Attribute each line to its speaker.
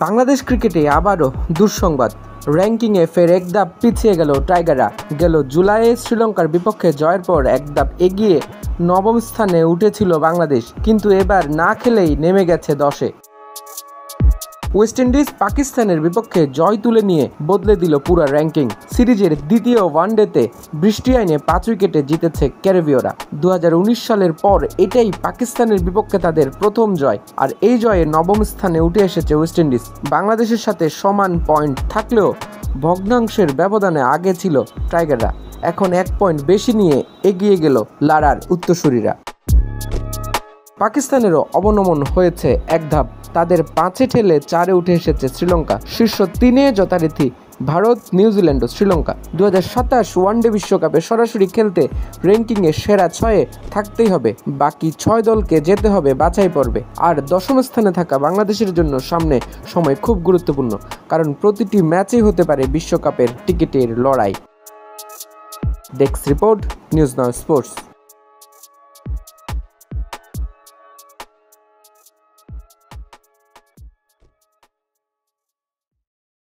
Speaker 1: বাংলাদেশ ক্রিকেটে আবারও দুঃসংবাদ। র্যাঙ্কিংয়ে ফের এক ধাপ পিছিয়ে গেল টাইগাররা। গেল জুলাইয়ে শ্রীলঙ্কার বিপক্ষে জয়ের পর এক ধাপ এগিয়ে নবম স্থানে উঠেছিল বাংলাদেশ, কিন্তু এবার না খেলেই নেমে গেছে 10-এ। ওয়েস্ট ইন্ডিজ পাকিস্তানের বিপক্ষে জয় তুলে নিয়ে বদলে দিল পুরো র্যাঙ্কিং। সিরিজের দ্বিতীয় ওয়ানডেতে বৃষ্টি আইনে 5 উইকেটে জিতেছে ক্যারিবীয়রা। 2019 সালের পর এটাই পাকিস্তানের বিপক্ষে তাদের প্রথম জয়, আর এই জয়ে নবম স্থানে উঠে এসেছে ওয়েস্ট ইন্ডিজ। বাংলাদেশের সাথে সমান পয়েন্ট থাকলেও ভগ্নাংশের ব্যবধানে আগে ছিল টাইগাররা। এখন 1 পয়েন্ট বেশি নিয়ে এগিয়ে গেল লারার উত্তরসূরিরা। পাকিস্তানেরও অবনমন হয়েছে এক ধাপ। তাদের 5-এ ঠেলে 4-এ উঠে এসেছে শ্রীলঙ্কা। শীর্ষ 3-এ যথারীতি ভারত, নিউজিল্যান্ড ও শ্রীলঙ্কা। 2027 ওয়ানডে বিশ্বকাপে সরাসরি খেলতে র্যাঙ্কিংয়ে সেরা 6-এ থাকতেই হবে। বাকি 6 দলকে যেতে হবে বাছাই পর্বে। আর 10ম স্থানে থাকা বাংলাদেশের জন্য সামনে সময় খুব গুরুত্বপূর্ণ, কারণ প্রতিটি ম্যাচেই হতে পারে বিশ্বকাপের টিকিটের লড়াই। Desk report, news now sports.